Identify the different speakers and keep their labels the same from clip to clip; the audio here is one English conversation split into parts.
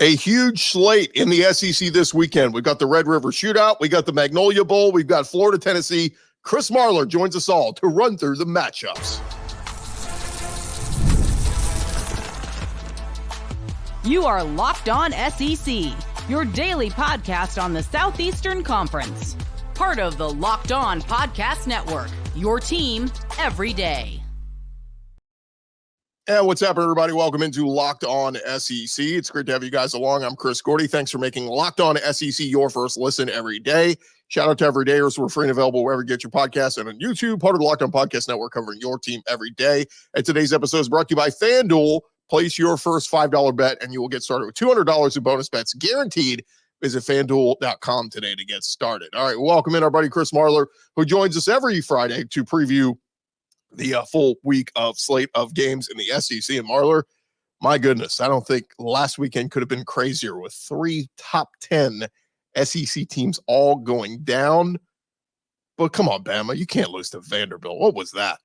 Speaker 1: A huge slate in the SEC this weekend. We've got the Red River Shootout. We got the Magnolia Bowl. We've got Florida, Tennessee. Chris Marler joins us all to run through the matchups.
Speaker 2: You are Locked On SEC, your daily podcast on the Southeastern Conference. Part of the Locked On Podcast Network, your team every day.
Speaker 1: And what's up, everybody? Welcome into Locked On SEC. It's great to have you guys along. I'm Chris Gordy. Thanks for making Locked On SEC your first listen every day. Shout out to everydayers. We're free and available wherever you get your podcasts and on YouTube, part of the Locked On Podcast Network, covering your team every day. And today's episode is brought to you by FanDuel. Place your first $5 bet, and you will get started with $200 in bonus bets guaranteed. Visit FanDuel.com today to get started. All right, welcome in our buddy Chris Marler, who joins us every Friday to preview the full week of slate of games in the SEC. And Marler, my goodness, I don't think last weekend could have been crazier with 3 top 10 SEC teams all going down. But come on, Bama, you can't lose to Vanderbilt. What was that?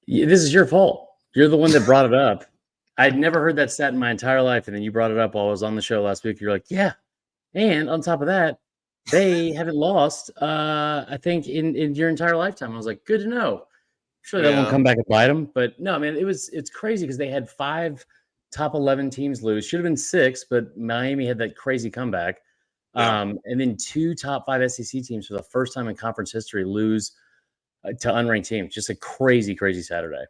Speaker 3: Yeah, this is your fault. You're the one that brought it up. I'd never heard that stat in my entire life, and then you brought it up while I was on the show last week. You're like, yeah. And on top of that, they haven't lost, I think, in your entire lifetime. I was like, good to know. Sure, that won't come back and bite them. But no, man, it's crazy because they had 5 top 11 teams lose. Should have been 6, but Miami had that crazy comeback. Yeah. And then 2 top 5 SEC teams for the first time in conference history lose to unranked teams. Just a crazy, crazy Saturday.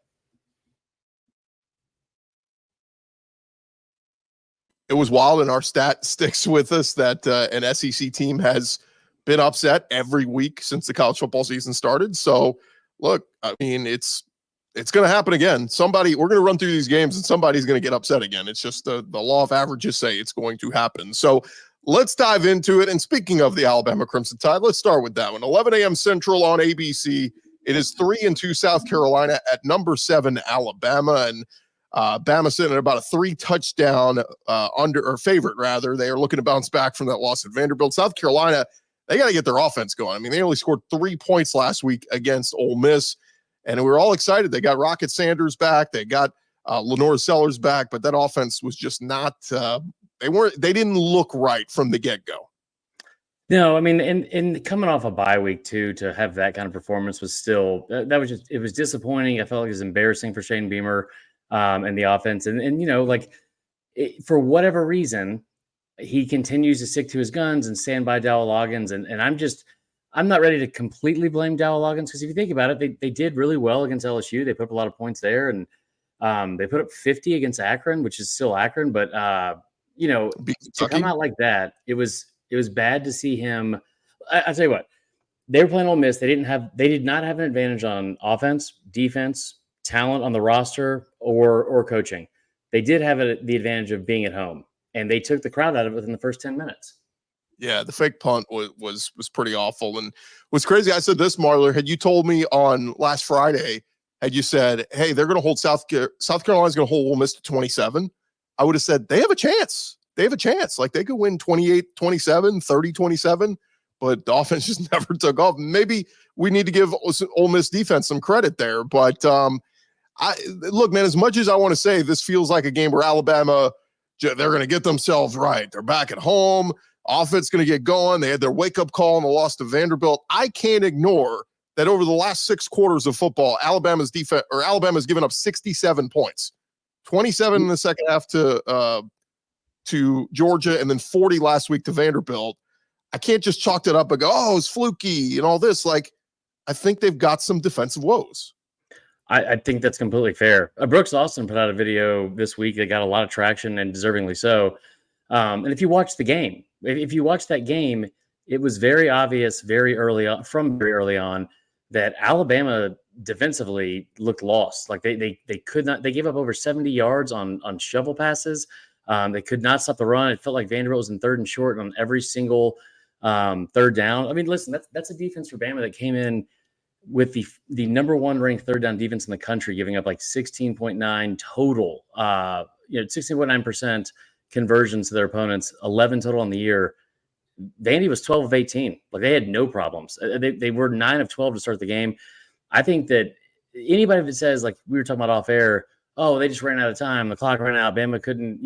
Speaker 1: It was wild, and our stat sticks with us that an SEC team has been upset every week since the college football season started. So, look, I mean, it's going to happen again. We're going to run through these games, and somebody's going to get upset again. It's just the law of averages say it's going to happen. So let's dive into it. And speaking of the Alabama Crimson Tide, let's start with that one. 11 a.m. Central on ABC. It is 3-2 South Carolina at number 7 Alabama, and Bama sitting at about a 3-touchdown favorite rather. They are looking to bounce back from that loss at Vanderbilt. South Carolina, they got to get their offense going. I mean, they only scored 3 points last week against Ole Miss, and we were all excited. They got Rocket Sanders back. They got Lenore Sellers back, but that offense was just not. They didn't look right from the get-go.
Speaker 3: No, I mean, and coming off a bye week too, to have that kind of performance was still it was disappointing. I felt like it was embarrassing for Shane Beamer and the offense, and you know, like for whatever reason, he continues to stick to his guns and stand by Dowell Loggins, and I'm not ready to completely blame Dowell Loggins, because if you think about it, they did really well against LSU. They put up a lot of points there, and they put up 50 against Akron, which is still Akron, but you know, to come out like that, it was bad to see him. I'll tell you what, they were playing Ole Miss. They did not have an advantage on offense, defense, talent on the roster, or coaching. They did have the advantage of being at home, and they took the crowd out of it within the first 10 minutes. Yeah,
Speaker 1: the fake punt was pretty awful. And what's crazy, I said this, Marler, had you told me on last Friday, had you said, hey, they're going to hold South Carolina's going to hold Ole Miss to 27, I would have said they have a chance. They have a chance. Like, they could win 28-27, 30-27, but the offense just never took off. Maybe we need to give Ole Miss defense some credit there. But look, man, as much as I want to say this feels like a game where Alabama, they're going to get themselves right. They're back at home. Offense going to get going. They had their wake-up call in the loss to Vanderbilt. I can't ignore that over the last 6 quarters of football, Alabama's given up 67 points, 27 in the second half to Georgia, and then 40 last week to Vanderbilt. I can't just chalk it up and go, oh, it's fluky and all this. Like, I think they've got some defensive woes.
Speaker 3: I think that's completely fair. Brooks Austin put out a video this week that got a lot of traction, and deservingly so. And if you watch the game, if you watch that game, it was very obvious very early on that Alabama defensively looked lost. Like they could not. They gave up over 70 yards on shovel passes. They could not stop the run. It felt like Vanderbilt was in 3rd and short on every single 3rd down. I mean, listen, that's a defense for Bama that came in with the number 1 ranked 3rd down defense in the country, giving up like 16.9 total, 16.9% conversions to their opponents, 11 total on the year. Vandy was 12 of 18. Like, they had no problems. They were 9 of 12 to start the game. I think that anybody that says, like we were talking about off air, oh, they just ran out of time. The clock ran out. Bama couldn't,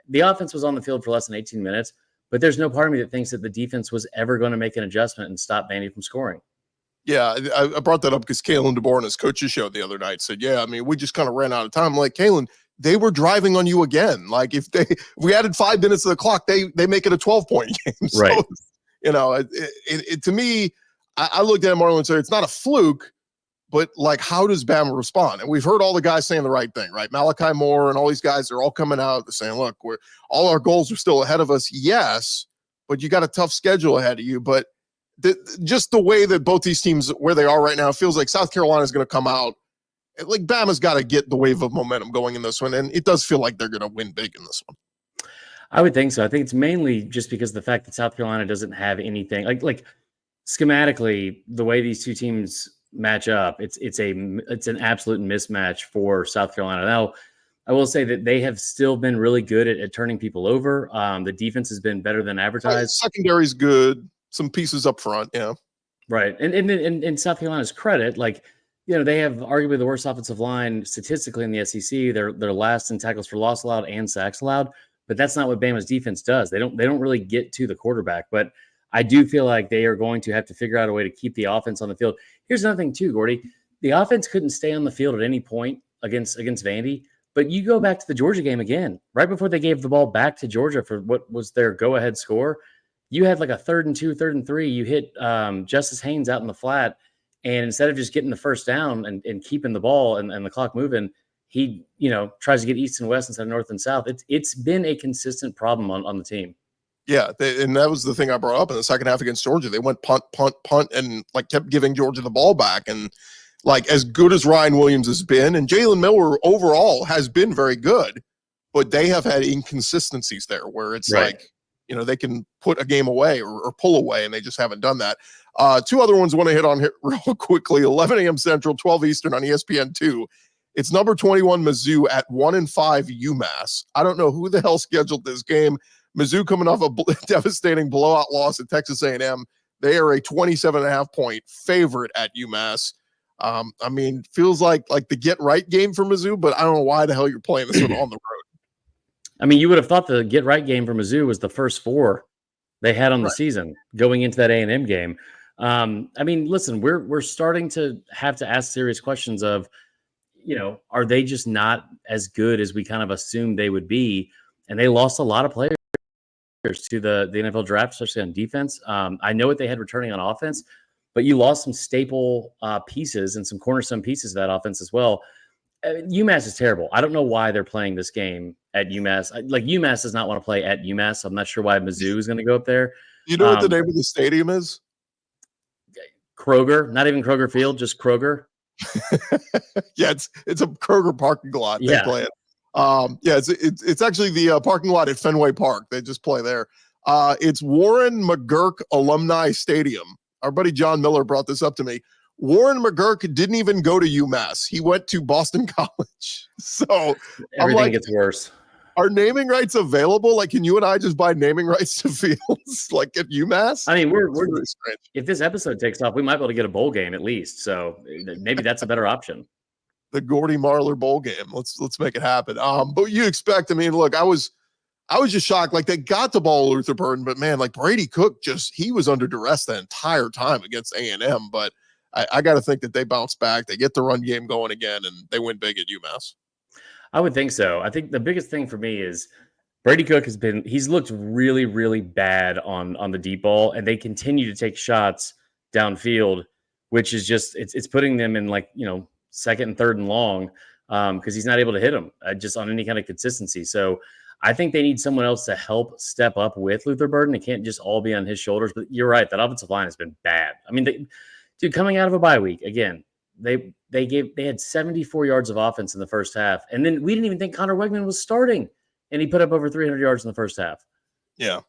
Speaker 3: the offense was on the field for less than 18 minutes, but there's no part of me that thinks that the defense was ever going to make an adjustment and stop Vandy from scoring.
Speaker 1: Yeah, I brought that up because Kalen DeBoer on his coach's show the other night said, yeah, I mean, we just kind of ran out of time. I'm like, Kalen, they were driving on you again. Like if we added 5 minutes to the clock, they make it a 12-point game. So,
Speaker 3: right.
Speaker 1: To me, I looked at Marler and said, it's not a fluke, but like, how does Bama respond? And we've heard all the guys saying the right thing, right? Malachi Moore and all these guys, they're all coming out saying, look, all our goals are still ahead of us. Yes, but you got a tough schedule ahead of you. But just the way that both these teams, where they are right now, it feels like South Carolina is going to come out. Like Bama's got to get the wave of momentum going in this one. And it does feel like they're going to win big in this one.
Speaker 3: I would think so. I think it's mainly just because of the fact that South Carolina doesn't have anything like schematically, the way these two teams match up, it's an absolute mismatch for South Carolina. Now, I will say that they have still been really good at turning people over. The defense has been better than advertised.
Speaker 1: Secondary's good. Some pieces up front. Yeah.
Speaker 3: Right. And in South Carolina's credit, they have arguably the worst offensive line statistically in the SEC. They're last in tackles for loss allowed and sacks allowed, but that's not what Bama's defense does. They don't really get to the quarterback, but I do feel like they are going to have to figure out a way to keep the offense on the field. Here's another thing too, Gordy. The offense couldn't stay on the field at any point against Vandy, but you go back to the Georgia game again, right before they gave the ball back to Georgia for what was their go-ahead score. You had like a 3rd and 2, 3rd and 3. You hit Justice Haynes out in the flat, and instead of just getting the first down and keeping the ball and the clock moving, he tries to get east and west instead of north and south. It's been a consistent problem on the team.
Speaker 1: Yeah, and that was the thing I brought up in the second half against Georgia. They went punt, and kept giving Georgia the ball back. And as good as Ryan Williams has been, and Jalen Miller overall has been very good, but they have had inconsistencies there where it's
Speaker 3: right.
Speaker 1: They can put a game away or pull away, and they just haven't done that. Two other ones I want to hit on here real quickly. 11 a.m. Central, 12 Eastern on ESPN2. It's number 21 Mizzou at 1-5 UMass. I don't know who the hell scheduled this game. Mizzou coming off a devastating blowout loss at Texas A&M. They are a 27.5-point favorite at UMass. Feels like the get-right game for Mizzou, but I don't know why the hell you're playing this one on the road.
Speaker 3: I mean, you would have thought the get-right game for Mizzou was the first 4 they had on the season going into that A&M game. Listen, we're starting to have to ask serious questions of, are they just not as good as we kind of assumed they would be? And they lost a lot of players to the NFL draft, especially on defense. I know what they had returning on offense, but you lost some staple pieces and some cornerstone pieces of that offense as well. UMass is terrible. I don't know why they're playing this game at UMass. UMass does not want to play at UMass. I'm not sure why Mizzou is going to go up there.
Speaker 1: You know what the name of the stadium is?
Speaker 3: Kroger, not even Kroger Field, just Kroger.
Speaker 1: Yeah, it's a Kroger parking lot. They play it. It's actually the parking lot at Fenway Park. They just play there. It's Warren McGurk Alumni Stadium. Our buddy John Miller brought this up to me. Warren McGurk didn't even go to UMass. He went to Boston College. So
Speaker 3: everything gets worse.
Speaker 1: Are naming rights available? Can you and I just buy naming rights to fields at UMass?
Speaker 3: I mean, we're if this episode takes off, we might be able to get a bowl game at least. So maybe that's a better option.
Speaker 1: The Gordy Marler bowl game. Let's make it happen. But you expect, look, I was just shocked. They got the ball Luther Burden, but man, Brady Cook he was under duress the entire time against A&M. But I got to think that they bounce back. They get the run game going again, and they win big at UMass.
Speaker 3: I would think so. I think the biggest thing for me is Brady Cook he's looked really, really bad on the deep ball, and they continue to take shots downfield, which is just, it's putting them in second and third and long because he's not able to hit them just on any kind of consistency. So I think they need someone else to help step up with Luther Burden. It can't just all be on his shoulders, but you're right. That offensive line has been bad. Coming out of a bye week again, they had 74 yards of offense in the first half. And then we didn't even think Connor Wegman was starting, and he put up over 300 yards in the first half.
Speaker 1: Yeah.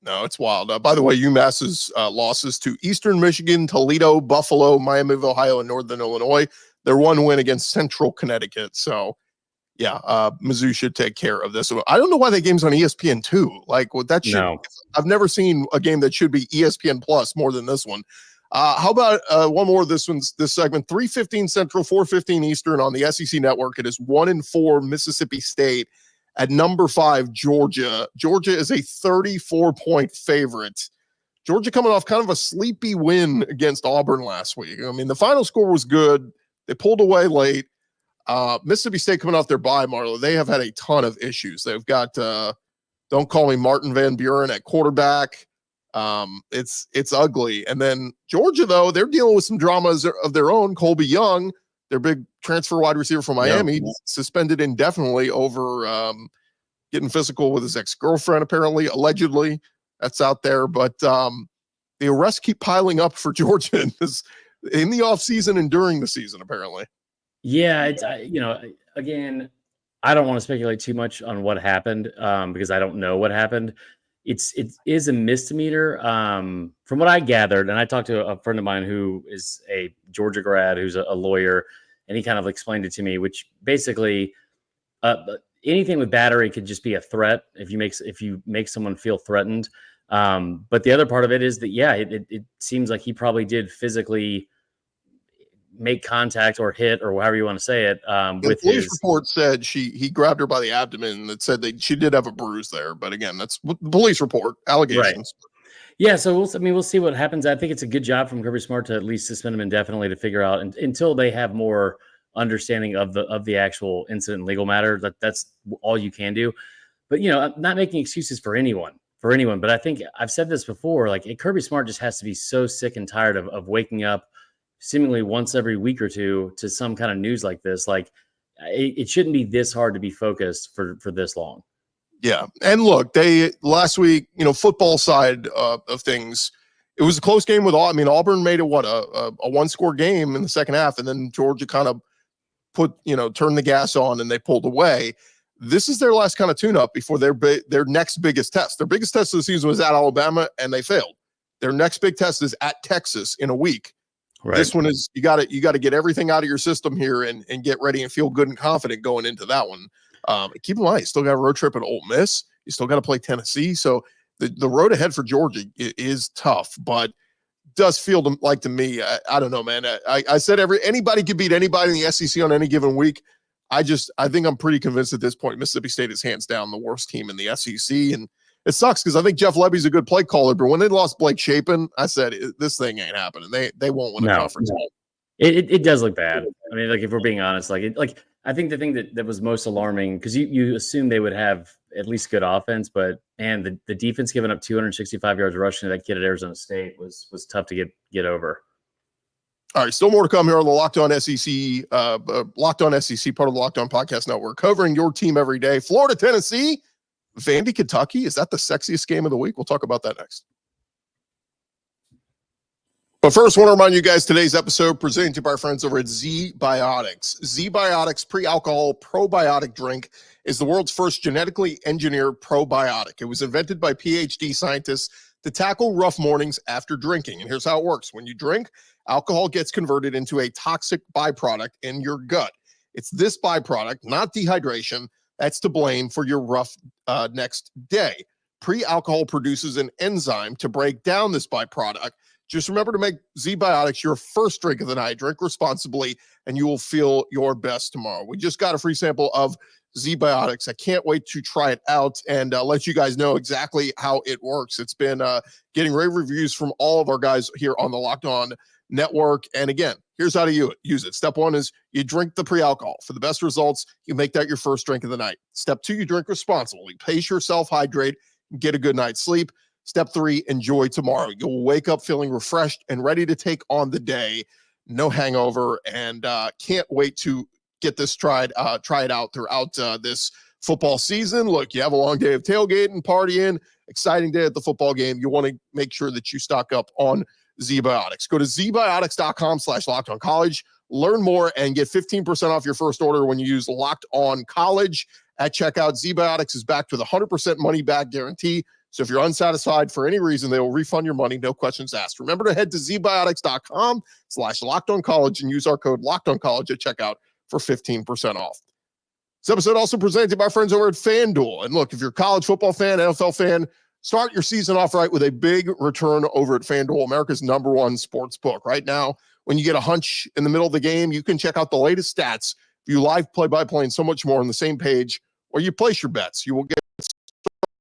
Speaker 1: No, it's wild. By the way, UMass's losses to Eastern Michigan, Toledo, Buffalo, Miami of Ohio, and Northern Illinois. Their one win against Central Connecticut. So, yeah, Mizzou should take care of this. I don't know why that game's on ESPN2. I've never seen a game that should be ESPN Plus more than this one. How about one more? This segment, 3:15 Central, 4:15 Eastern on the SEC Network. It is 1-4 Mississippi State at number 5 Georgia. Georgia is a 34-point favorite. Georgia coming off kind of a sleepy win against Auburn last week. I mean, the final score was good. They pulled away late. Mississippi State coming off their bye, Marlo. They have had a ton of issues. They've got don't call me Martin Van Buren at quarterback. It's ugly. And then Georgia, though, they're dealing with some dramas of their own. Colby Young, their big transfer wide receiver from Miami, suspended indefinitely over getting physical with his ex-girlfriend, apparently, allegedly. That's out there. But the arrests keep piling up for Georgia in the offseason and during the season, apparently.
Speaker 3: Yeah, it's again, I don't want to speculate too much on what happened because I don't know what happened. It is a misdemeanor from what I gathered, and I talked to a friend of mine who is a Georgia grad who's a lawyer, and he kind of explained it to me, which basically anything with battery could just be a threat if you make someone feel threatened. But the other part of it is that, yeah, it seems like he probably did physically make contact or hit or however you want to say it.
Speaker 1: The police report said he grabbed her by the abdomen. That said that she did have a bruise there, but again, that's the police report allegations.
Speaker 3: Right. Yeah, so we'll see what happens. I think it's a good job from Kirby Smart to at least suspend him indefinitely to figure out until they have more understanding of the actual incident and legal matter. That's all you can do. But I'm not making excuses for anyone. But I think I've said this before. Like, Kirby Smart just has to be so sick and tired of waking up seemingly once every week or two to some kind of news like this. Like, it shouldn't be this hard to be focused for this long.
Speaker 1: Yeah. And look, they last week, football side of things, it was a close game with Auburn made it a one-score game in the second half, and then Georgia kind of turned the gas on and they pulled away. This is their last kind of tune-up before their next biggest test. Their biggest test of the season was at Alabama, and they failed. Their next big test is at Texas in a week. Right. This one is you got to get everything out of your system here and get ready and feel good and confident going into that one. Keep in mind, you still got a road trip at Ole Miss. You still got to play Tennessee. So the road ahead for Georgia is tough, but does feel like to me, I don't know, man. I said anybody could beat anybody in the SEC on any given week. I think I'm pretty convinced at this point Mississippi State is hands down the worst team in the SEC, and it sucks because I think Jeff Lebby's a good play caller, but when they lost Blake Shapen, I said this thing ain't happening. They won't win a conference.
Speaker 3: No. It does look bad. I mean, like, if we're being honest, I think the thing that was most alarming, because you assume they would have at least good offense, but man, the defense giving up 265 yards rushing to that kid at Arizona State was tough to get over.
Speaker 1: All right, still more to come here on the Locked On SEC, Locked On SEC, part of the Locked On Podcast Network, covering your team every day. Florida, Tennessee, Vandy, Kentucky. Is that the sexiest game of the week? We'll talk about that next. But first, I want to remind you guys today's episode presented to you by our friends over at Z-Biotics. Z-Biotics pre-alcohol probiotic drink is the world's first genetically engineered probiotic. It was invented by PhD scientists to tackle rough mornings after drinking. And here's how it works. When you drink, alcohol gets converted into a toxic byproduct in your gut. It's this byproduct, not dehydration, that's to blame for your rough next day. Pre-alcohol produces an enzyme to break down this byproduct. Just remember to make Z-Biotics your first drink of the night. Drink responsibly, and you will feel your best tomorrow. We just got a free sample of Z-Biotics. I can't wait to try it out and let you guys know exactly how it works. It's been getting rave reviews from all of our guys here on the Locked On Network. And again, here's how to use it. Step 1 is you drink the pre-alcohol. For the best results, you make that your first drink of the night. Step 2, you drink responsibly. Pace yourself, hydrate, and get a good night's sleep. Step 3, enjoy tomorrow. You'll wake up feeling refreshed and ready to take on the day. No hangover, and can't wait to get this try it out throughout this football season. Look, you have a long day of tailgating, partying, exciting day at the football game. You want to make sure that you stock up on Z-Biotics. Go to zbiotics.com/lockedoncollege. Learn more and get 15% off your first order when you use Locked On College at checkout. Z-Biotics is backed with a 100% money back guarantee. So if you're unsatisfied for any reason, they will refund your money, no questions asked. Remember to head to zbiotics.com/lockedoncollege and use our code LockedOnCollege at checkout for 15% off. This episode also presented by our friends over at FanDuel. And look, if you're a college football fan, NFL fan, Start your season off right with a big return over at FanDuel, America's #1 sports book. Right now, when you get a hunch in the middle of the game, you can check out the latest stats, view live play-by-play, and so much more on the same page where you place your bets. You will get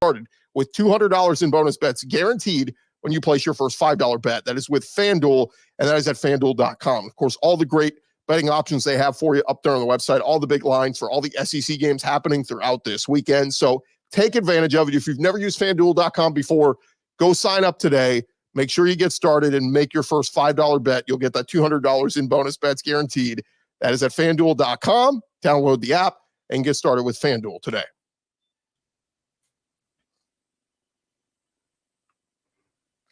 Speaker 1: started with $200 in bonus bets guaranteed when you place your first $5 bet. That is with FanDuel, and that is at FanDuel.com. Of course, all the great betting options they have for you up there on the website, all the big lines for all the SEC games happening throughout this weekend. So take advantage of it. If you've never used FanDuel.com before, go sign up today. Make sure you get started and make your first $5 bet. You'll get that $200 in bonus bets guaranteed. That is at FanDuel.com. Download the app and get started with FanDuel today.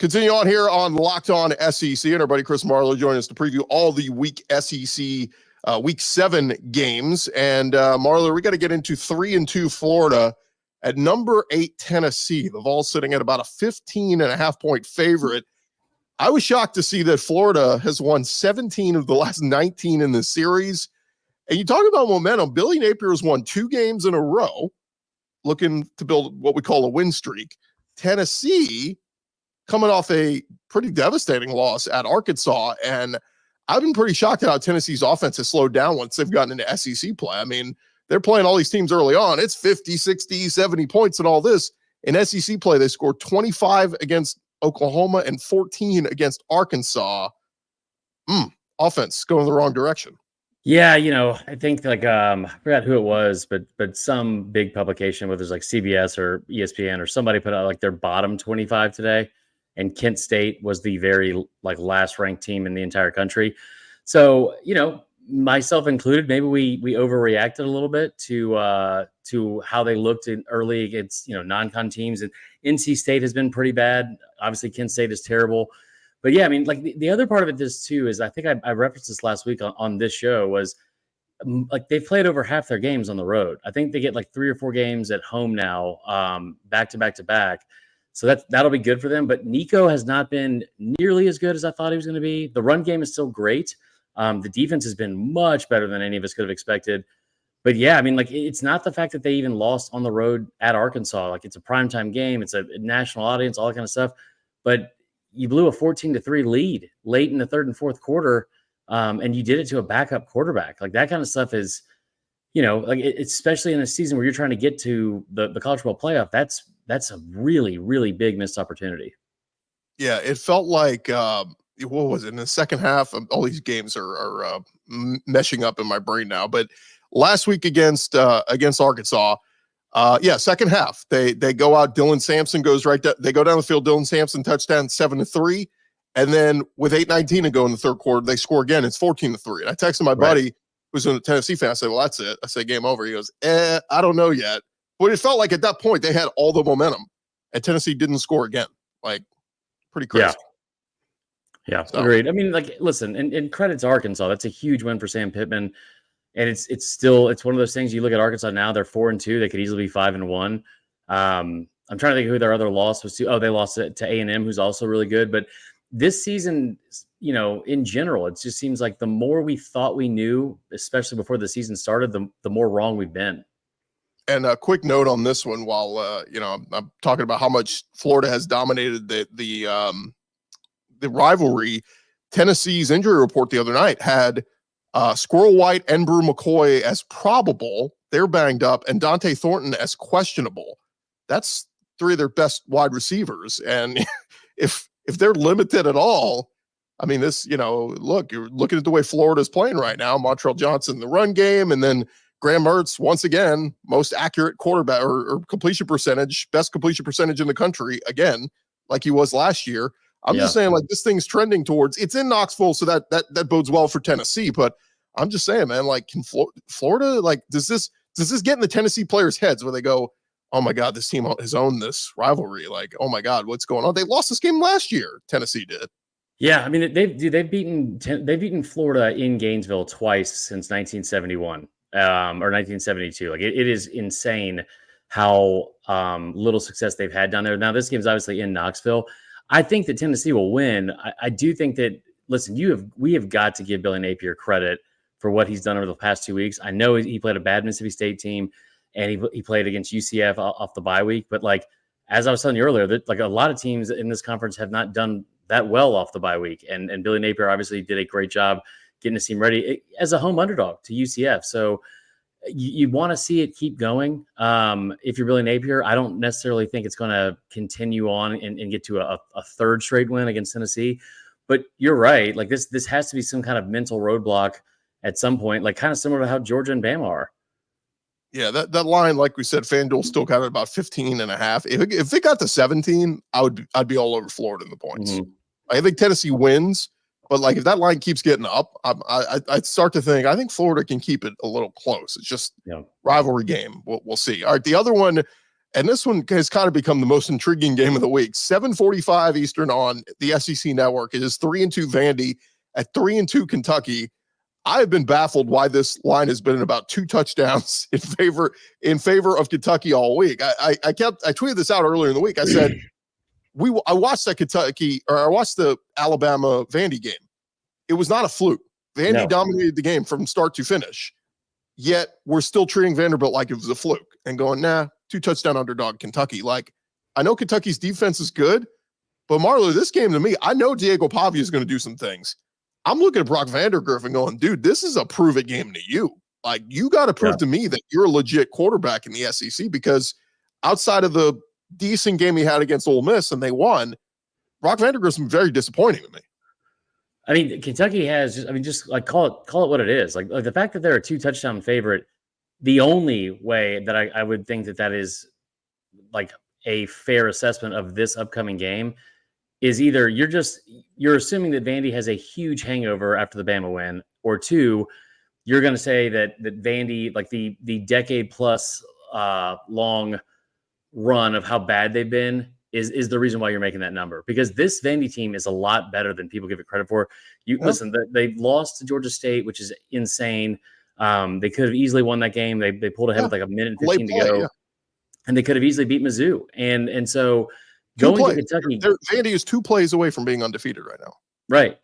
Speaker 1: Continue on here on Locked On SEC, and our buddy Chris Marler joining us to preview all the week SEC Week 7 games. And Marler, we got to get into 3-2 Florida at number 8 Tennessee. The Vols sitting at about a 15.5-point favorite. I was shocked to see that Florida has won 17 of the last 19 in the series. And you talk about momentum. Billy Napier has won 2 games in a row, looking to build what we call a win streak. Tennessee coming off a pretty devastating loss at Arkansas. And I've been pretty shocked at how Tennessee's offense has slowed down once they've gotten into SEC play. I mean, they're playing all these teams early on. It's 50, 60, 70 points and all this. In SEC play, they scored 25 against Oklahoma and 14 against Arkansas. Offense going the wrong direction.
Speaker 3: Yeah, I think I forgot who it was, but some big publication, whether it's like CBS or ESPN or somebody put out like their bottom 25 today. And Kent State was the very last ranked team in the entire country. So, myself included, maybe we overreacted a little bit to how they looked in early against, non-con teams. And NC State has been pretty bad. Obviously, Kent State is terrible. But yeah, I mean, the other part of this too is I think I referenced this last week on this show was they've played over half their games on the road. I think they get 3 or 4 games at home now, back to back. So that'll be good for them. But Nico has not been nearly as good as I thought he was going to be. The run game is still great. The defense has been much better than any of us could have expected. But yeah, I mean, it's not the fact that they even lost on the road at Arkansas. It's a primetime game. It's a national audience, all that kind of stuff. But you blew a 14-3 lead late in the third and fourth quarter, and you did it to a backup quarterback. That kind of stuff is, especially in a season where you're trying to get to the college football playoff, that's a really, really big missed opportunity.
Speaker 1: Yeah, it felt like what was it in the second half? All these games are meshing up in my brain now. But last week against Arkansas, second half they go out. Dylan Sampson goes right. They go down the field. Dylan Sampson touchdown 7-3, and then with 8:19 to go in the third quarter, they score again. It's 14-3. And I texted my buddy who's a Tennessee fan. I said, "Well, that's it." I said, "Game over." He goes, "I don't know yet." But it felt like at that point they had all the momentum, and Tennessee didn't score again. Pretty crazy.
Speaker 3: Yeah, so. Agreed. I mean, listen, and credit to Arkansas. That's a huge win for Sam Pittman. And it's one of those things. You look at Arkansas now; they're 4-2. They could easily be 5-1. I'm trying to think who their other loss was to. Oh, they lost to A&M, who's also really good. But this season, in general, it just seems like the more we thought we knew, especially before the season started, the more wrong we've been.
Speaker 1: And a quick note on this one, while I'm talking about how much Florida has dominated the rivalry. Tennessee's injury report the other night had Squirrel White and Brew McCoy as probable. They're banged up, and Dante Thornton as questionable. That's 3 of their best wide receivers. And if they're limited at all, I mean, this, look, you're looking at the way Florida's playing right now. Montrell Johnson, the run game, and then Graham Mertz, once again, most accurate quarterback or completion percentage, best completion percentage in the country, again, like he was last year. I'm just saying, this thing's trending towards, it's in Knoxville, so that bodes well for Tennessee. But I'm just saying, man, can Florida, does this get in the Tennessee players' heads where they go, oh my God, this team has owned this rivalry? Oh my God, what's going on? They lost this game last year. Tennessee did. Yeah,
Speaker 3: I mean, they've beaten Florida in Gainesville twice since 1971. Or 1972. It is insane how little success they've had down there. Now, this game's obviously in Knoxville. I think that Tennessee will win. I do think that, listen, we have got to give Billy Napier credit for what he's done over the past 2 weeks. I know he played a bad Mississippi State team, and he played against UCF off the bye week, but as I was telling you earlier, that like a lot of teams in this conference have not done that well off the bye week. And Billy Napier obviously did a great job getting his team ready as a home underdog to UCF. So you want to see it keep going. If you're Billy Napier, I don't necessarily think it's going to continue on and get to a third straight win against Tennessee. But you're right. Like this has to be some kind of mental roadblock at some point, like kind of similar to how Georgia and Bama are.
Speaker 1: Yeah, that line, like we said, FanDuel still got it about 15.5. If it got to 17, I'd be all over Florida in the points.
Speaker 3: Mm-hmm.
Speaker 1: I think Tennessee wins, but like if that line keeps getting up, I'd start to think I think Florida can keep it a little close. It's just rivalry game. We'll see. All right, the other one, and this one has kind of become the most intriguing game of the week. 7:45 Eastern on the SEC Network. It is 3-2 Vandy at 3-2 Kentucky. I have been baffled why this line has been about 2 touchdowns in favor of Kentucky all week. I tweeted this out earlier in the week. I said I watched the Alabama Vandy game. It was not a fluke. Vandy dominated the game from start to finish. Yet we're still treating Vanderbilt like it was a fluke and going, 2 touchdown underdog Kentucky. Like, I know Kentucky's defense is good, but Marler, this game to me, I know Diego Pavia is going to do some things. I'm looking at Brock Vandagriff and going, dude, this is a prove it game to you. Like, you got to prove to me that you're a legit quarterback in the SEC, because outside of the decent game he had against Ole Miss and they won, Brock Vandagriff's been very disappointing to me.
Speaker 3: I mean, Kentucky has just like call it what it is. Like the fact that they're a 2 touchdown favorite, the only way that I would think that is like a fair assessment of this upcoming game is either you're assuming that Vandy has a huge hangover after the Bama win, or 2, you're going to say that Vandy, like the decade plus long run of how bad they've been, is the reason why you're making that number, because this Vandy team is a lot better than people give it credit for. Listen, they lost to Georgia State, which is insane. They could have easily won that game. They pulled ahead with like a minute and 15 to go, and they could have easily beat Mizzou. And so going to Kentucky,
Speaker 1: Vandy is 2 plays away from being undefeated right now.
Speaker 3: Right.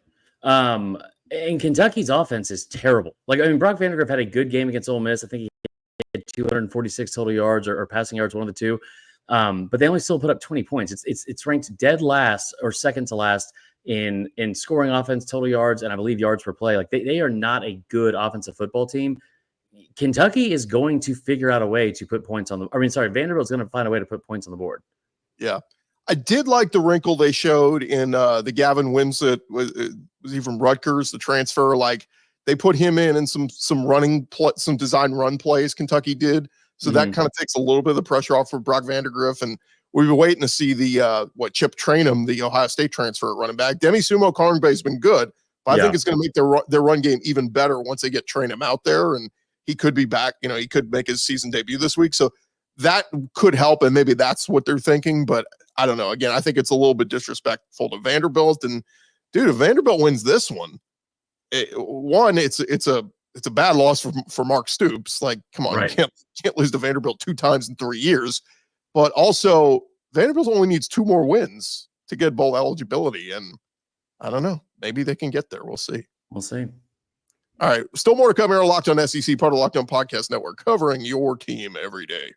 Speaker 3: And Kentucky's offense is terrible. Like, I mean, Brock Vandagriff had a good game against Ole Miss. I think he had 246 total yards or passing yards, one of the two. But they only still put up 20 points. It's ranked dead last or second to last in scoring offense, total yards, and I believe yards per play. Like they are not a good offensive football team. Kentucky is going to figure out a way to put points on Vanderbilt's going to find a way to put points on the board. Yeah.
Speaker 1: I did like the wrinkle they showed in the Gavin Winsett was he from Rutgers, the transfer. Like they put him in some some design run plays Kentucky did. So that kind of takes a little bit of the pressure off for Brock Vandagriff. And we've been waiting to see the Chip Trainum, the Ohio State transfer at running back. Demi Sumo Karngbe has been good, but I think it's going to make their run game even better once they get Trainum out there. And he could be back. He could make his season debut this week. So that could help, and maybe that's what they're thinking. But I don't know. Again, I think it's a little bit disrespectful to Vanderbilt. And dude, if Vanderbilt wins this one, it's a bad loss for Mark Stoops. Like, come on, you can't lose to Vanderbilt 2 times in 3 years. But also, Vanderbilt only needs 2 more wins to get bowl eligibility. And I don't know. Maybe they can get there. We'll see.
Speaker 3: We'll see.
Speaker 1: All right. Still more to come here on Locked On SEC, part of the Locked On Podcast Network, covering your team every day.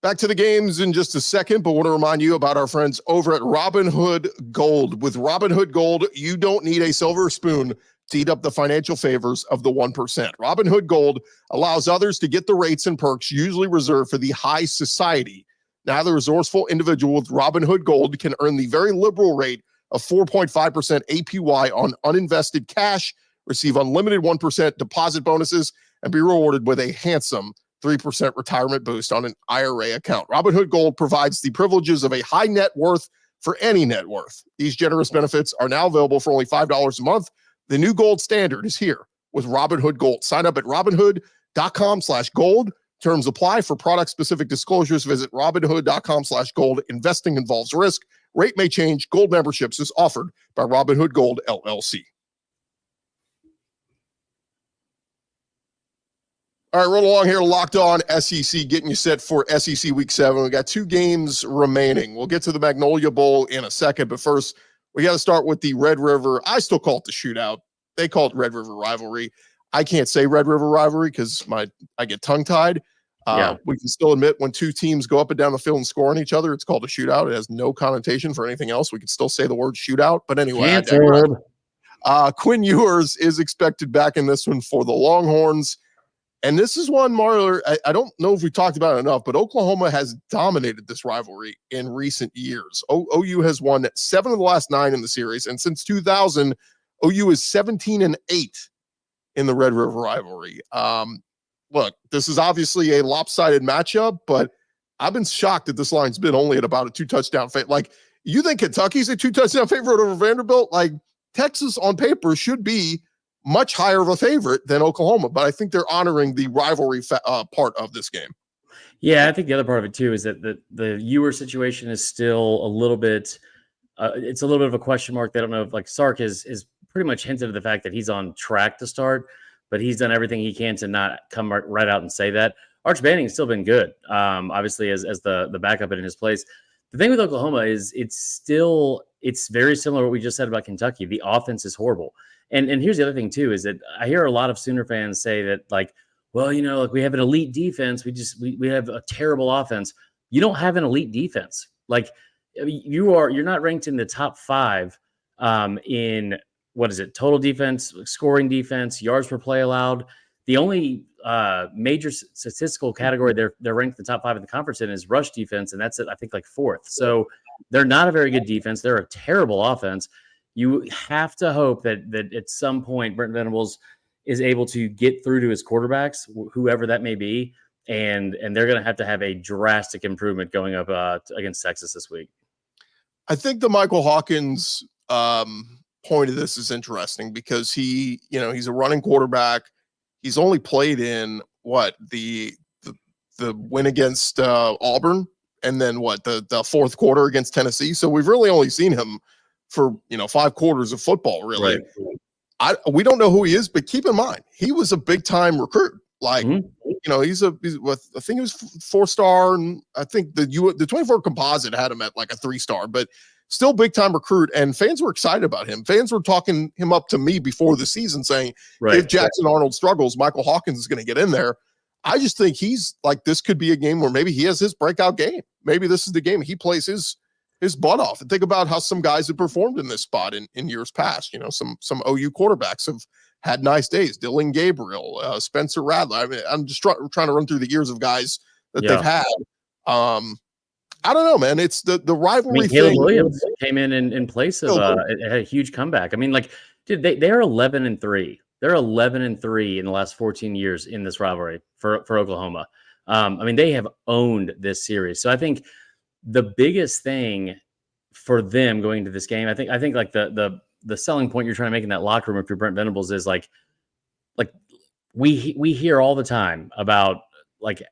Speaker 1: Back to the games in just a second, but want to remind you about our friends over at Robinhood Gold. With Robinhood Gold, you don't need a silver spoon to eat up the financial favors of the 1%. Robinhood Gold allows others to get the rates and perks usually reserved for the high society. Now, the resourceful individual with Robinhood Gold can earn the very liberal rate of 4.5% APY on uninvested cash, receive unlimited 1% deposit bonuses, and be rewarded with a handsome 3% retirement boost on an IRA account. Robinhood Gold provides the privileges of a high net worth for any net worth. These generous benefits are now available for only $5 a month. The new gold standard is here with Robinhood Gold. Sign up at robinhood.com/gold. Terms apply. For product-specific disclosures, visit robinhood.com/gold. Investing involves risk. Rate may change. Gold memberships is offered by Robinhood Gold, LLC. All right, roll along here, Locked On SEC, getting you set for SEC Week 7. We got 2 games remaining. We'll get to the Magnolia Bowl in a second, but first, we got to start with the Red River. I still call it the shootout. They call it Red River Rivalry. I can't say Red River Rivalry because I get tongue-tied.
Speaker 3: Yeah.
Speaker 1: We can still admit when two teams go up and down the field and score on each other, it's called a shootout. It has no connotation for anything else. We can still say the word shootout. But anyway,
Speaker 3: Canceled.
Speaker 1: Quinn Ewers is expected back in this one for the Longhorns. And this is one, Marler, I don't know if we talked about it enough, but Oklahoma has dominated this rivalry in recent years. OU has won 7 of the last 9 in the series. And since 2000, OU is 17-8 in the Red River Rivalry. Look, this is obviously a lopsided matchup, but I've been shocked that this line's been only at about a 2-touchdown favorite. Like, you think Kentucky's a 2-touchdown favorite over Vanderbilt? Like, Texas on paper should be much higher of a favorite than Oklahoma, but I think they're honoring the rivalry part of this game.
Speaker 3: Yeah, I think the other part of it too is that the Ewer situation is still a little bit. It's a little bit of a question mark. They don't know if, like, Sark is pretty much hinted at the fact that he's on track to start, but he's done everything he can to not come right out and say that. Arch Banning's still been good, obviously as the backup in his place. The thing with Oklahoma is it's very similar to what we just said about Kentucky. The offense is horrible. And here's the other thing too, is that I hear a lot of Sooner fans say that, like, well, you know, like, we have an elite defense. We have a terrible offense. You don't have an elite defense. Like, you're not ranked in the top 5 in, what is it, total defense, scoring defense, yards per play allowed. The only major statistical category they're ranked in the top 5 in the conference in is rush defense, and that's, I think, like 4th. So they're not a very good defense. They're a terrible offense. You have to hope that at some point Brent Venables is able to get through to his quarterbacks, whoever that may be, and they're going to have a drastic improvement going up against Texas this week.
Speaker 1: I think the Michael Hawkins point of this is interesting because he's a running quarterback. He's only played in the win against Auburn, and then the fourth quarter against Tennessee. So we've really only seen him for 5 quarters of football, really. Right. We don't know who he is, but keep in mind he was a big time recruit. Like, I think he was 4-star, and I think the 24 composite had him at like a 3-star, but still big time recruit. And fans were excited about him. Fans were talking him up to me before the season, saying if Jackson Arnold struggles, Michael Hawkins is going to get in there. I just think he's like, this could be a game where maybe he has his breakout game. Maybe this is the game he plays his butt off. And think about how some guys have performed in this spot in years past. Some OU quarterbacks have had nice days. Dylan Gabriel, Spencer Rattler. I mean, I'm just trying to run through the years of guys that they've had. I don't know, man. It's the rivalry
Speaker 3: Caleb
Speaker 1: thing.
Speaker 3: Williams came in place of had a huge comeback. I mean, like, dude, they're 11-3. They're 11-3 in the last 14 years in this rivalry for Oklahoma. I mean, they have owned this series. So I think the biggest thing for them going into this game, I think like the selling point you're trying to make in that locker room if you're Brent Venables is like we hear all the time about, like,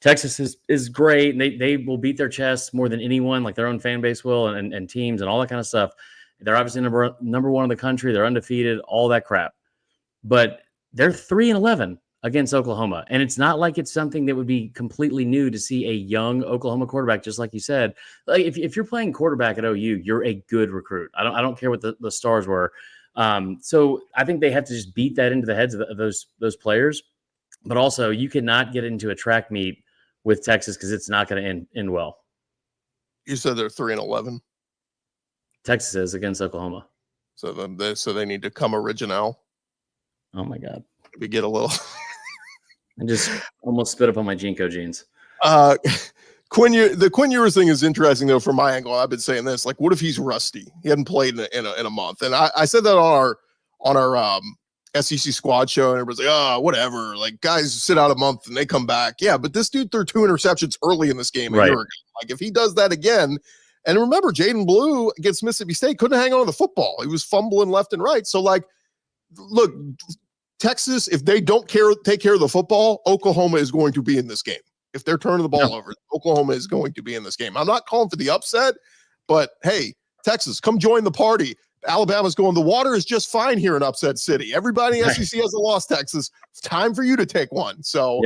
Speaker 3: Texas is great and they will beat their chests more than anyone, like their own fan base will, and teams and all that kind of stuff. They're obviously number 1 in the country. They're undefeated, all that crap. But they're 3-11 against Oklahoma. And it's not like it's something that would be completely new to see a young Oklahoma quarterback, just like you said. Like, if you're playing quarterback at OU, you're a good recruit. I don't care what the stars were. So I think they have to just beat that into the heads of those players. But also, you cannot get into a track meet with Texas because it's not going to end well.
Speaker 1: You said they're 3-11.
Speaker 3: Texas is against Oklahoma.
Speaker 1: So they need to come original.
Speaker 3: Oh my God!
Speaker 1: We get a little.
Speaker 3: I just almost spit up on my Jinko jeans.
Speaker 1: The Quinn Ewers thing is interesting though. From my angle, I've been saying this. Like, what if he's rusty? He hadn't played in a month, and I said that on our SEC squad show, and everybody's like, oh, whatever. Like, guys sit out a month and they come back. Yeah, but this dude threw 2 interceptions early in this game a year ago. Like, if he does that again, and remember, Jaden Blue against Mississippi State couldn't hang on to the football. He was fumbling left and right. So, like, look, Texas, if they don't take care of the football, Oklahoma is going to be in this game. If they're turning the ball over, Oklahoma is going to be in this game. I'm not calling for the upset, but hey, Texas, come join the party. Alabama's going, the water is just fine here in Upset City. Everybody in SEC hasn't lost, Texas. It's time for you to take one. So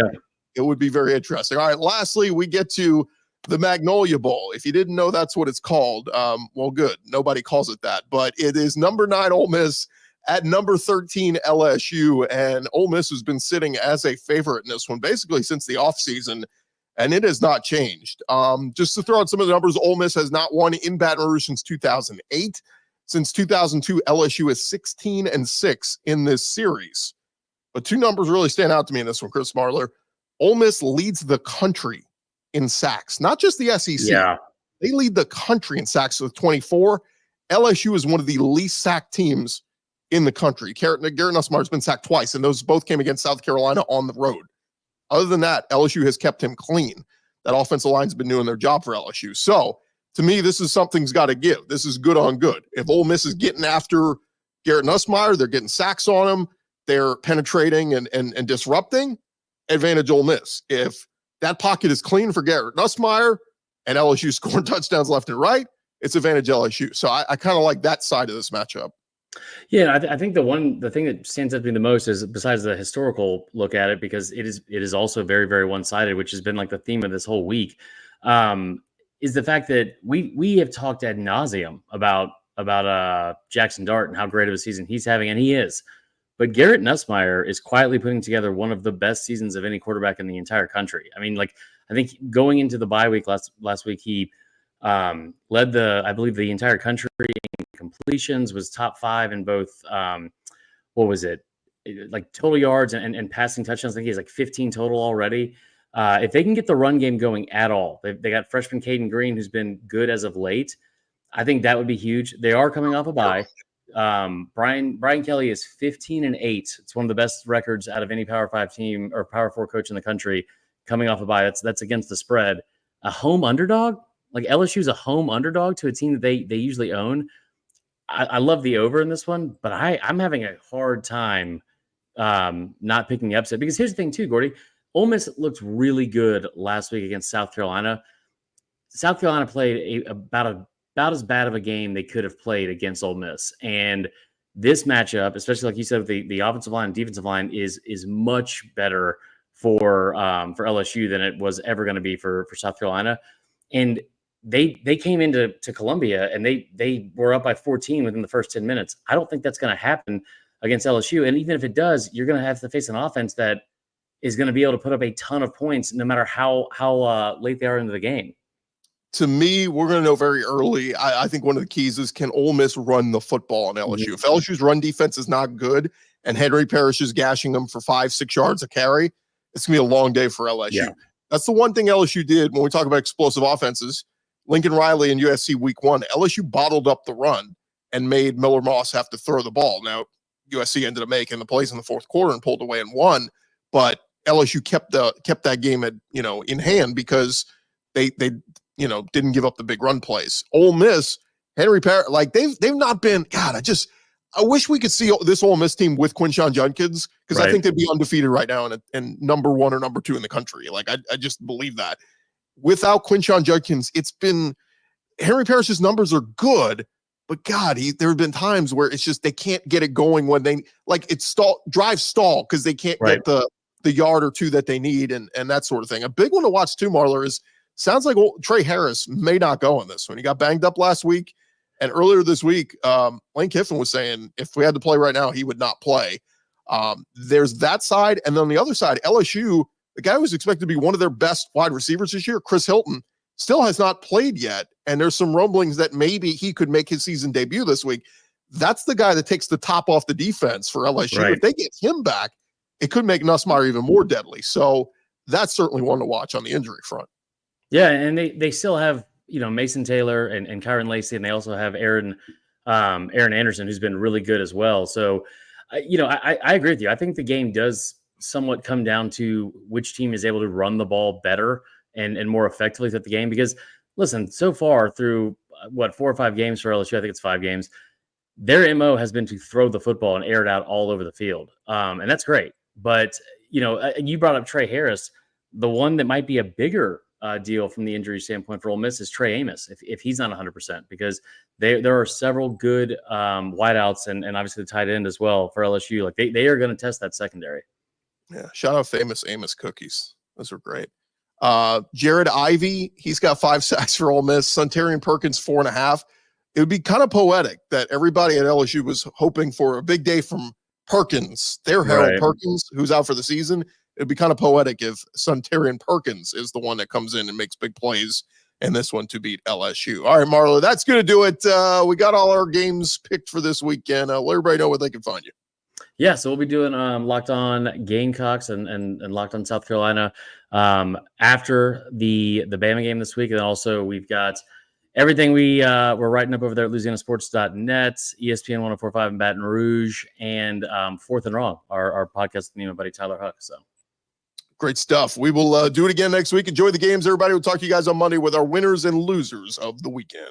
Speaker 1: it would be very interesting. All right, lastly, we get to the Magnolia Bowl. If you didn't know that's what it's called, well, good. Nobody calls it that. But it is number 9 Ole Miss at number 13 LSU, and Ole Miss has been sitting as a favorite in this one basically since the offseason, and it has not changed. Just to throw out some of the numbers, Ole Miss has not won in Baton Rouge since 2008. Since 2002, LSU is 16-6 in this series. But two numbers really stand out to me in this one, Chris Marler. Ole Miss leads the country in sacks, not just the SEC.
Speaker 3: Yeah.
Speaker 1: They lead the country in sacks with 24. LSU is one of the least sacked teams in the country. Garrett Nussmeyer has been sacked twice, and those both came against South Carolina on the road. Other than that, LSU has kept him clean. That offensive line's been doing their job for LSU. So, to me, this is something's got to give. This is good on good. If Ole Miss is getting after Garrett Nussmeyer, they're getting sacks on him, they're penetrating and disrupting, advantage Ole Miss. If that pocket is clean for Garrett Nussmeyer and LSU scoring touchdowns left and right, it's advantage LSU. So I kind of like that side of this matchup.
Speaker 3: Yeah, I think the thing that stands out to me the most is, besides the historical look at it, because it is also very, very one-sided, which has been like the theme of this whole week, is the fact that we have talked ad nauseum about Jackson Dart and how great of a season he's having, and he is. But Garrett Nussmeyer is quietly putting together one of the best seasons of any quarterback in the entire country. I mean, like, I think going into the bye week last week, he led I believe the entire country in completions, was top 5 in both, what was it? Like total yards and passing touchdowns. I think he has like 15 total already. If they can get the run game going at all, they got freshman Caden Green, who's been good as of late. I think that would be huge. They are coming off a bye. Brian Kelly is 15-8. It's one of the best records out of any Power 5 team or Power 4 coach in the country coming off a bye. That's against the spread. A home underdog? Like, LSU is a home underdog to a team that they usually own. I love the over in this one, but I'm having a hard time not picking the upset, because here's the thing too, Gordy. Ole Miss looked really good last week against South Carolina. South Carolina played about as bad of a game they could have played against Ole Miss. And this matchup, especially like you said, the offensive line and defensive line is much better for LSU than it was ever going to be for South Carolina. And they came into Columbia and they were up by 14 within the first 10 minutes. I don't think that's going to happen against LSU. And even if it does, you're going to have to face an offense that is going to be able to put up a ton of points no matter how late they are into the game.
Speaker 1: To me, we're going to know very early. I think one of the keys is, can Ole Miss run the football on LSU? Mm-hmm. If LSU's run defense is not good and Henry Parrish is gashing them for 5-6 yards a carry, it's going to be a long day for LSU. Yeah. That's the one thing LSU did when we talk about explosive offenses. Lincoln Riley and USC week 1, LSU bottled up the run and made Miller Moss have to throw the ball. Now, USC ended up making the plays in the fourth quarter and pulled away and won, but LSU kept that game in hand because they didn't give up the big run plays. Ole Miss, Henry Parrish, like they've not been. God, I wish we could see this Ole Miss team with Quinshon Judkins, because right. I think they'd be undefeated right now and number 1 or number 2 in the country. Like I just believe that. Without Quinshon Judkins, it's been Henry Parrish's numbers are good, but God, there have been times where it's just they can't get it going when they drive stall because they can't get the yard or two that they need and that sort of thing. A big one to watch too, Marler, is sounds like Trey Harris may not go in this one. He got banged up last week, and earlier this week, Lane Kiffin was saying if we had to play right now, he would not play. There's that side, and then on the other side, LSU, the guy who was expected to be one of their best wide receivers this year, Chris Hilton, still has not played yet, and there's some rumblings that maybe he could make his season debut this week. That's the guy that takes the top off the defense for LSU. Right. If they get him back, it could make Nussmeyer even more deadly. So that's certainly one to watch on the injury front. Yeah,
Speaker 3: and they still have Mason Taylor and Kyron Lacey, and they also have Aaron Anderson, who's been really good as well. So, I agree with you. I think the game does somewhat come down to which team is able to run the ball better and more effectively throughout the game. Because, listen, so far through 4 or 5 games for LSU, I think it's 5 games, their MO has been to throw the football and air it out all over the field, and that's great. But you brought up Trey Harris. The one that might be a bigger deal from the injury standpoint for Ole Miss is Trey Amos, if he's not 100%, because there are several good wideouts and obviously the tight end as well for LSU. Like they are going to test that secondary.
Speaker 1: Yeah, shout out famous Amos cookies. Those are great. Jared Ivey, he's got 5 sacks for Ole Miss. Suntarian Perkins 4.5. it would be kind of poetic that everybody at LSU was hoping for a big day from Perkins, their Harold
Speaker 3: Right.
Speaker 1: Perkins, who's out for the season. It'd be kind of poetic if Sunterian Perkins is the one that comes in and makes big plays in this one to beat LSU. All right, Marlo, that's going to do it. We got all our games picked for this weekend. Let everybody know where they can find you.
Speaker 3: Yeah, so we'll be doing Locked On Gamecocks and Locked On South Carolina after the Bama game this week. And then also we've got everything we're writing up over there at LouisianaSports.net, ESPN 104.5 in Baton Rouge, and Fourth and Wrong, our podcast with me and my buddy Tyler Huck. So
Speaker 1: great stuff. We will do it again next week. Enjoy the games, everybody. We'll talk to you guys on Monday with our winners and losers of the weekend.